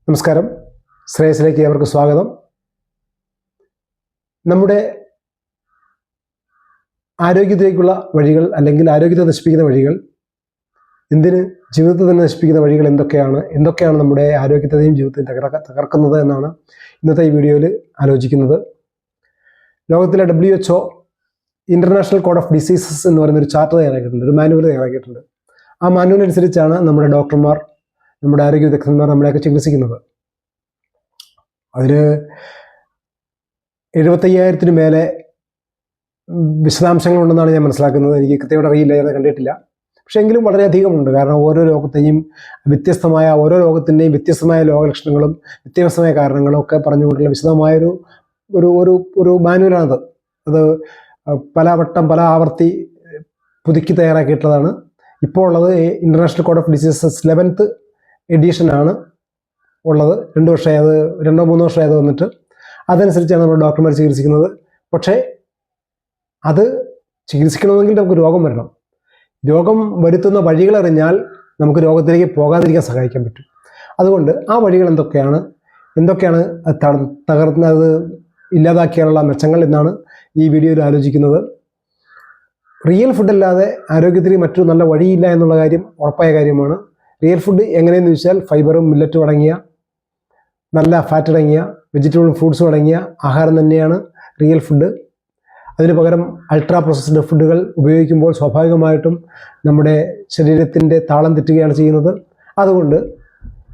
നമസ്കാരം, ശ്രേയസിലേക്ക് അവർക്ക് സ്വാഗതം. നമ്മുടെ ആരോഗ്യത്തിലേക്കുള്ള വഴികൾ അല്ലെങ്കിൽ ആരോഗ്യത്തെ നശിപ്പിക്കുന്ന വഴികൾ, എന്തിന് ജീവിതത്തെ തന്നെ നശിപ്പിക്കുന്ന വഴികൾ എന്തൊക്കെയാണ് നമ്മുടെ ആരോഗ്യത്തെയും ജീവിതത്തെയും തകർക്കുന്നത് എന്നാണ് ഇന്നത്തെ ഈ വീഡിയോയിൽ ആലോചിക്കുന്നത്. ലോകത്തിലെ WHO international code of diseases എന്ന് പറയുന്നൊരു ചാർട്ട് തയ്യാറാക്കിയിട്ടുണ്ട്, ഒരു മാനുവൽ തയ്യാറാക്കിയിട്ടുണ്ട്. ആ മാനുവൽ അനുസരിച്ചാണ് നമ്മുടെ ഡോക്ടർമാർ, നമ്മുടെ ആരോഗ്യ വിദഗ്ധന്മാർ നമ്മളെയൊക്കെ ചികിത്സിക്കുന്നത്. അതിൽ 75,000 മേലെ വിശദാംശങ്ങളുണ്ടെന്നാണ് ഞാൻ മനസ്സിലാക്കുന്നത്. എനിക്ക് കൃത്യമായിട്ട് അറിയില്ല, ഞാൻ കണ്ടിട്ടില്ല. പക്ഷേ എങ്കിലും വളരെയധികമുണ്ട്. കാരണം ഓരോ രോഗത്തെയും ഓരോ രോഗത്തിൻ്റെയും വ്യത്യസ്തമായ രോഗലക്ഷണങ്ങളും വ്യത്യസ്തമായ കാരണങ്ങളും ഒക്കെ പറഞ്ഞുകൊണ്ടുള്ള വിശദമായൊരു ഒരു മാനുവലാണത്. അത് പല ആവർത്തി പുതുക്കി തയ്യാറാക്കിയിട്ടുള്ളതാണ്. ഇപ്പോൾ ഉള്ളത് international code of diseases 11th എഡിഷനാണ് ഉള്ളത്. 2 വർഷമായി, അത് 2-3 വർഷമായി അത് വന്നിട്ട്. അതനുസരിച്ചാണ് നമ്മൾ ഡോക്ടർമാർ ചികിത്സിക്കുന്നത്. പക്ഷേ അത് ചികിത്സിക്കണമെങ്കിൽ നമുക്ക് രോഗം വരണം. രോഗം വരുത്തുന്ന വഴികളറിഞ്ഞാൽ നമുക്ക് രോഗത്തിലേക്ക് പോകാതിരിക്കാൻ സഹായിക്കാൻ പറ്റും. അതുകൊണ്ട് ആ വഴികൾ എന്തൊക്കെയാണ് തകർന്നത് ഇല്ലാതാക്കിയാനുള്ള മെച്ചങ്ങൾ എന്നാണ് ഈ വീഡിയോയിൽ ആലോചിക്കുന്നത്. റിയൽ ഫുഡല്ലാതെ ആരോഗ്യത്തിന് മറ്റൊരു നല്ല വഴിയില്ല എന്നുള്ള കാര്യം ഉറപ്പായ കാര്യമാണ്. റിയൽ ഫുഡ് എങ്ങനെയെന്ന് ചോദിച്ചാൽ ഫൈബറും മില്ലറ്റും അടങ്ങിയ, നല്ല ഫാറ്റ് അടങ്ങിയ, വെജിറ്റബിൾ ഫ്രൂട്ട്സും അടങ്ങിയ ആഹാരം തന്നെയാണ് റിയൽ ഫുഡ്. അതിന് പകരം അൾട്രാ പ്രോസസ്ഡ് ഫുഡുകൾ ഉപയോഗിക്കുമ്പോൾ സ്വാഭാവികമായിട്ടും നമ്മുടെ ശരീരത്തിൻ്റെ താളം തെറ്റുകയാണ് ചെയ്യുന്നത്. അതുകൊണ്ട്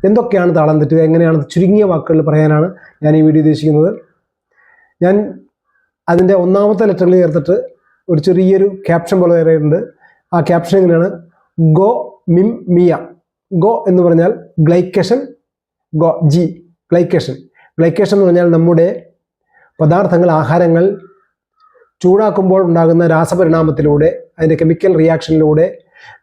എന്തൊക്കെയാണ് താളം തെറ്റുക, എങ്ങനെയാണ് ചുരുങ്ങിയ വാക്കുകളിൽ പറയാനാണ് ഞാൻ ഈ വീഡിയോ ഉദ്ദേശിക്കുന്നത്. ഞാൻ അതിൻ്റെ 1ാമത്തെ ലെറ്ററിൽ ചേർത്തിട്ട് ഒരു ചെറിയൊരു ക്യാപ്ഷൻ പോലെ പറയുന്നുണ്ട്. ആ ക്യാപ്ഷൻ എങ്ങനെയാണ്? ഗോ മിം മിയ. ഗോ എന്ന് പറഞ്ഞാൽ ഗ്ലൈക്കേഷൻ, ഗ്ലൈക്കേഷൻ എന്ന് പറഞ്ഞാൽ നമ്മുടെ പദാർത്ഥങ്ങൾ, ആഹാരങ്ങൾ ചൂടാക്കുമ്പോൾ ഉണ്ടാകുന്ന രാസപരിണാമത്തിലൂടെ, അതിൻ്റെ കെമിക്കൽ റിയാക്ഷനിലൂടെ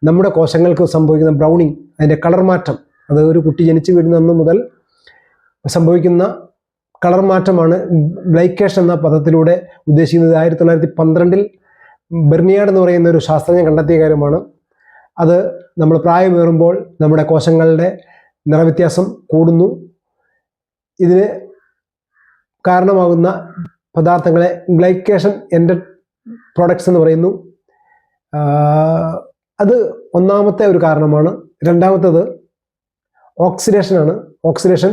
നമ്മുടെ കോശങ്ങൾക്ക് സംഭവിക്കുന്ന ബ്രൗണിങ്, അതിൻ്റെ കളർ മാറ്റം, അത് ഒരു കുട്ടി ജനിച്ചു വീഴുന്ന അന്ന് മുതൽ സംഭവിക്കുന്ന കളർ മാറ്റമാണ് ഗ്ലൈക്കേഷൻ എന്ന പദത്തിലൂടെ ഉദ്ദേശിക്കുന്നത്. 1912 ബെർണിയാഡ് എന്ന് പറയുന്ന ഒരു ശാസ്ത്രജ്ഞൻ കണ്ടെത്തിയ കാര്യമാണ്. അത് നമ്മൾ പ്രായമേറുമ്പോൾ നമ്മുടെ കോശങ്ങളുടെ നിറവ്യത്യാസം കൂടുന്നു. ഇതിന് കാരണമാകുന്ന പദാർത്ഥങ്ങളെ ഗ്ലൈക്കേഷൻ എൻഡഡ് പ്രോഡക്ട്സ് എന്ന് പറയുന്നു. അത് 1ാമത്തെ ഒരു കാരണമാണ്. 2ാമത്തേത് ഓക്സിഡേഷനാണ്. ഓക്സിഡേഷൻ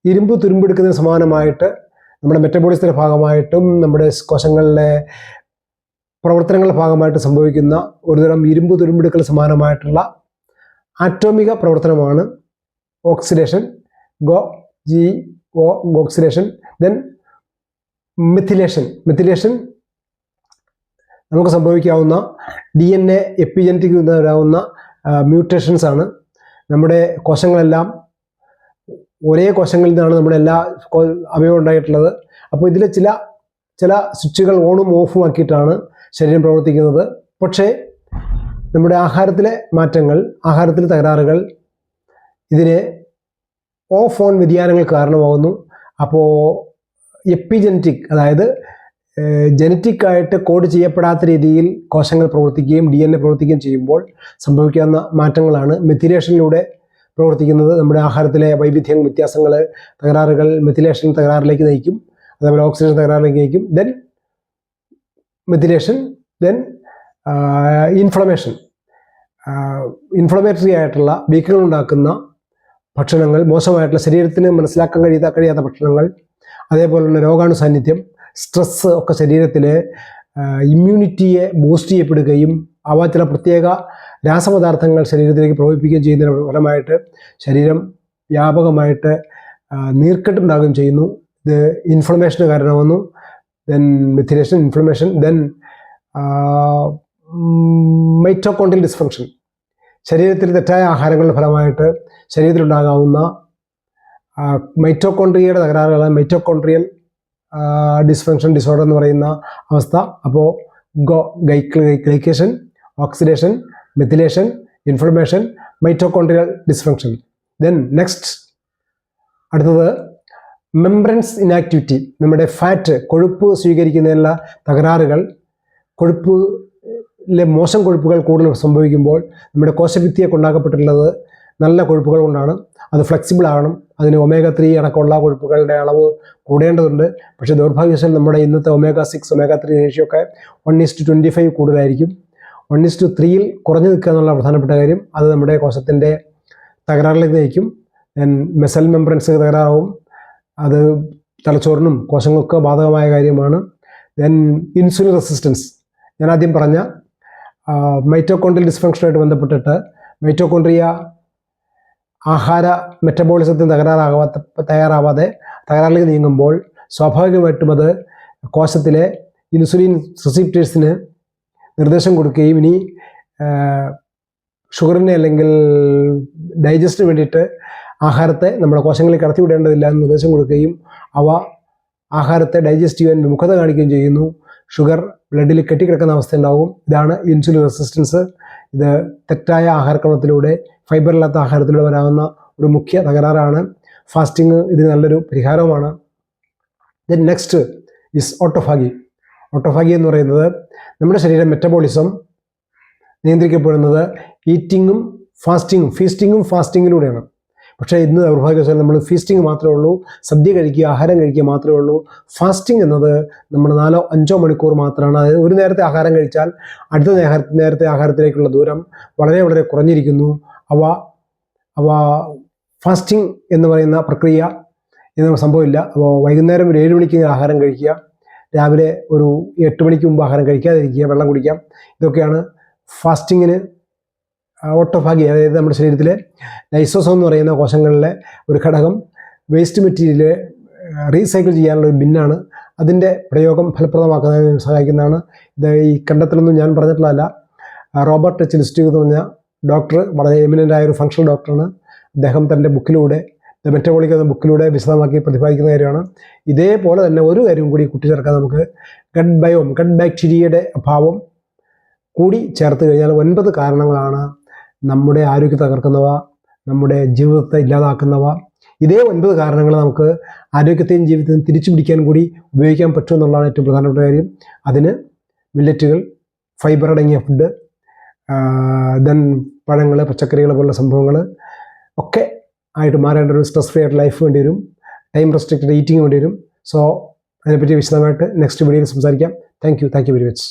ഇരുമ്പ് തുരുമ്പെടുക്കുന്നതിന് സമാനമായിട്ട് നമ്മുടെ മെറ്റബോളിസത്തിൻ്റെ ഭാഗമായിട്ടും നമ്മുടെ കോശങ്ങളിലെ പ്രവർത്തനങ്ങളുടെ ഭാഗമായിട്ട് സംഭവിക്കുന്ന ഒരുതരം ഇരുമ്പ് തുരുമ്പെടുക്കൽ സമാനമായിട്ടുള്ള ആറ്റോമിക പ്രവർത്തനമാണ് ഓക്സിഡേഷൻ. ഓക്സിഡേഷൻ. ദെൻ മെത്തിലേഷൻ നമുക്ക് സംഭവിക്കാവുന്ന DNA എപ്പിജനറ്റിക് വരാവുന്ന മ്യൂട്ടേഷൻസ് ആണ്. നമ്മുടെ കോശങ്ങളെല്ലാം ഒരേ കോശങ്ങളിൽ നിന്നാണ് നമ്മുടെ എല്ലാ അവയവം ഉണ്ടായിട്ടുള്ളത്. അപ്പോൾ ഇതിൽ ചില സ്വിച്ചുകൾ ഓണും ഓഫും ആക്കിയിട്ടാണ് ശരീരം പ്രവർത്തിക്കുന്നത്. പക്ഷേ നമ്മുടെ ആഹാരത്തിലെ മാറ്റങ്ങൾ, ആഹാരത്തിലെ തകരാറുകൾ ഇതിന് ഓഫ് ഓൺ വ്യതിയാനങ്ങൾക്ക് കാരണമാകുന്നു. അപ്പോൾ എപ്പിജനറ്റിക്, അതായത് ജനറ്റിക്കായിട്ട് കോഡ് ചെയ്യപ്പെടാത്ത രീതിയിൽ കോശങ്ങൾ പ്രവർത്തിക്കുകയും DNA പ്രവർത്തിക്കുകയും ചെയ്യുമ്പോൾ സംഭവിക്കാവുന്ന മാറ്റങ്ങളാണ് മെത്തിലേഷനിലൂടെ പ്രവർത്തിക്കുന്നത്. നമ്മുടെ ആഹാരത്തിലെ വൈവിധ്യം, വ്യത്യാസങ്ങൾ, തകരാറുകൾ മെത്തിലേഷൻ തകരാറിലേക്ക് നയിക്കും. അതേപോലെ ഓക്സിഡേഷൻ തകരാറിലേക്ക് നയിക്കും. Then methylation. ദെൻ ഇൻഫ്ലമേറ്ററി ആയിട്ടുള്ള വീക്കങ്ങൾ ഉണ്ടാക്കുന്ന ഭക്ഷണങ്ങൾ, മോശമായിട്ടുള്ള ശരീരത്തിന് മനസ്സിലാക്കാൻ കഴിയാത്ത ഭക്ഷണങ്ങൾ, അതേപോലെ തന്നെ രോഗാണു സാന്നിധ്യം, സ്ട്രെസ്സ് ഒക്കെ ശരീരത്തിലെ ഇമ്മ്യൂണിറ്റിയെ ബൂസ്റ്റ് ചെയ്യപ്പെടുകയും അവ ചില പ്രത്യേക രാസപദാർത്ഥങ്ങൾ ശരീരത്തിലേക്ക് പ്രവഹിപ്പിക്കുകയും ചെയ്യുന്നതിന് ഫലമായിട്ട് ശരീരം വ്യാപകമായിട്ട് നീർക്കെട്ടുണ്ടാകുകയും ചെയ്യുന്നു. ഇത് ഇൻഫ്ലമേഷന് കാരണമാകുന്നു. Then methylation, inflammation. Then mitochondrial dysfunction, ശരീരത്തിൽ തെറ്റായ ആഹാരങ്ങളുടെ ഫലമായിട്ട് ശരീരത്തിലുണ്ടാകാവുന്ന മൈറ്റോകോൺഡ്രിയയുടെ തകരാറുകളാണ് മൈറ്റോകോൺഡ്രിയൽ ഡിസ്ഫങ്ഷൻ ഡിസോർഡർ എന്ന് പറയുന്ന അവസ്ഥ. അപ്പോൾ glycation, oxidation, methylation, inflammation, mitochondrial dysfunction. Then next അടുത്തത് മെംബ്രൻസ് ഇനാക്ടിവിറ്റി, നമ്മുടെ ഫാറ്റ്, കൊഴുപ്പ് സ്വീകരിക്കുന്നതിനുള്ള തകരാറുകൾ. മോശം കൊഴുപ്പുകൾ കൂടുതൽ സംഭവിക്കുമ്പോൾ നമ്മുടെ കോശഭിത്തിയൊക്കെ ഉണ്ടാക്കപ്പെട്ടിട്ടുള്ളത് നല്ല കൊഴുപ്പുകൾ കൊണ്ടാണ്. അത് ഫ്ലെക്സിബിൾ ആകണം, അതിന് omega-3 അടക്കമുള്ള കൊഴുപ്പുകളുടെ അളവ് കൂടേണ്ടതുണ്ട്. പക്ഷേ ദൗർഭാഗ്യവശാൽ നമ്മുടെ ഇന്നത്തെ omega-6 omega-3 റേഷ്യോ ഒക്കെ 1:25 കൂടുതലായിരിക്കും. 1:3 കുറഞ്ഞു നിൽക്കുക എന്നുള്ള പ്രധാനപ്പെട്ട കാര്യം. അത് നമ്മുടെ കോശത്തിൻ്റെ തകരാറിലേക്ക് നയിക്കും. മെസൽ മെംബ്രൻസ് തകരാറാവും. അത് തലച്ചോറിനും കോശങ്ങൾക്കൊക്കെ ബാധകമായ കാര്യമാണ്. ദെൻ ഇൻസുലിൻ റെസിസ്റ്റൻസ്, ഞാൻ ആദ്യം പറഞ്ഞ മൈറ്റോകോൺഡ്രിയൽ ഡിസ്ഫങ്ഷനുമായിട്ട് ബന്ധപ്പെട്ടിട്ട് മൈറ്റോകോൺഡ്രിയ ആഹാര മെറ്റബോളിസത്തിന് തയ്യാറാവാതെ തകരാറിലേക്ക് നീങ്ങുമ്പോൾ സ്വാഭാവികമായിട്ടും അത് കോശത്തിലെ ഇൻസുലിൻ റിസീപ്റ്റേഴ്സിന് നിർദ്ദേശം കൊടുക്കുകയും ഇനി ഷുഗറിനെ അല്ലെങ്കിൽ ഡൈജസ്റ്റിന് വേണ്ടിയിട്ട് ആഹാരത്തെ നമ്മുടെ കോശങ്ങളിൽ കടത്തിവിടേണ്ടതില്ല എന്ന് നിർദ്ദേശം കൊടുക്കുകയും അവ ആഹാരത്തെ ഡൈജസ്റ്റ് ചെയ്യാൻ വിമുഖത കാണിക്കുകയും ചെയ്യുന്നു. ഷുഗർ ബ്ലഡിൽ കെട്ടിക്കിടക്കുന്ന അവസ്ഥ ഉണ്ടാവും. ഇതാണ് ഇൻസുലിൻ റെസിസ്റ്റൻസ്. ഇത് തെറ്റായ ആഹാരക്രമത്തിലൂടെ, ഫൈബറില്ലാത്ത ആഹാരത്തിലൂടെ വരാവുന്ന ഒരു മുഖ്യ തകരാറാണ്. ഫാസ്റ്റിംഗ് ഇതിന് നല്ലൊരു പരിഹാരവുമാണ്. Then next is autophagy. Autophagy എന്ന് പറയുന്നത് നമ്മുടെ ശരീരം മെറ്റബോളിസം നിയന്ത്രിക്കപ്പെടുന്നത് ഈറ്റിങ്ങും ഫീസ്റ്റിങ്ങും ഫാസ്റ്റിങ്ങിലൂടെയാണ്. പക്ഷേ ഇന്ന് ദൗർഭാഗ്യവശാൽ നമ്മൾ ഫീസ്റ്റിംഗ് മാത്രമേ ഉള്ളൂ, സദ്യ കഴിക്കുക, ആഹാരം കഴിക്കുക മാത്രമേ ഉള്ളൂ. ഫാസ്റ്റിംഗ് എന്നത് നമ്മൾ 4-5 മണിക്കൂർ മാത്രമാണ്. അതായത് ഒരു നേരത്തെ ആഹാരം കഴിച്ചാൽ അടുത്ത നേരത്തെ ആഹാരത്തിലേക്കുള്ള ദൂരം വളരെ വളരെ കുറഞ്ഞിരിക്കുന്നു. അവ ഫാസ്റ്റിംഗ് എന്ന് പറയുന്ന പ്രക്രിയ എന്ന സംഭവമില്ല. അപ്പോൾ വൈകുന്നേരം ഒരു 7 മണിക്ക് ആഹാരം കഴിക്കുക, രാവിലെ ഒരു 8 മണിക്ക് മുമ്പ് ആഹാരം കഴിക്കാതിരിക്കുക, വെള്ളം കുടിക്കാം. ഇതൊക്കെയാണ് ഫാസ്റ്റിങ്ങിന് ഓട്ടോഫാഗി. അതായത് നമ്മുടെ ശരീരത്തിലെ ലൈസോസോം എന്ന് പറയുന്ന കോശങ്ങളിലെ ഒരു ഘടകം വേസ്റ്റ് മെറ്റീരിയൽ റീസൈക്കിൾ ചെയ്യാനുള്ള ഒരു ബിന്നാണ്. അതിൻ്റെ പ്രയോഗം ഫലപ്രദമാക്കുന്നതിന് സഹായിക്കുന്നതാണ്. ഇത് ഈ കണ്ടെത്തലൊന്നും ഞാൻ പറഞ്ഞിട്ടുള്ളതല്ല. റോബർട്ട് എച്ച് ലിസ്റ്റിഗ് എന്ന് പറഞ്ഞ ഡോക്ടർ, വളരെ എമിനൻ്റ് ആയ ഒരു ഫങ്ഷണൽ ഡോക്ടറാണ്. അദ്ദേഹം തൻ്റെ ബുക്കിലൂടെ, ദ മെറ്റബോളിക് എന്ന ബുക്കിലൂടെ വിശദമാക്കി പ്രതിപാദിക്കുന്ന കാര്യമാണ്. ഇതേപോലെ തന്നെ ഒരു കാര്യവും കൂടി കൂട്ടിച്ചേർക്കാൻ നമുക്ക് ഗട്ട് ബാക്ടീരിയയുടെ അഭാവം കൂടി ചേർത്ത് കഴിഞ്ഞാൽ 9 കാരണങ്ങളാണ് നമ്മുടെ ആരോഗ്യം തകർക്കുന്നവ, നമ്മുടെ ജീവിതത്തെ ഇല്ലാതാക്കുന്നവ. ഇതേ 9 കാരണങ്ങൾ നമുക്ക് ആരോഗ്യത്തെയും ജീവിതത്തെയും തിരിച്ചു പിടിക്കാൻ കൂടി ഉപയോഗിക്കാൻ പറ്റുമെന്നുള്ളതാണ് ഏറ്റവും പ്രധാനപ്പെട്ട കാര്യം. അതിന് മില്ലറ്റുകൾ, ഫൈബർ അടങ്ങിയ ഫുഡ്, ദെൻ പഴങ്ങൾ, പച്ചക്കറികൾ പോലുള്ള സംഭവങ്ങൾ ഒക്കെ ആയിട്ട് മാറേണ്ട ഒരു സ്ട്രെസ് ഫ്രീ ആയിട്ട് ലൈഫ് വേണ്ടി വരും. ടൈം റെസ്ട്രിക്റ്റഡ് ഈറ്റിംഗ് വേണ്ടി വരും. സോ അതിനെപ്പറ്റി വിശദമായിട്ട് നെക്സ്റ്റ് വീഡിയോയിൽ സംസാരിക്കാം. Thank you very much.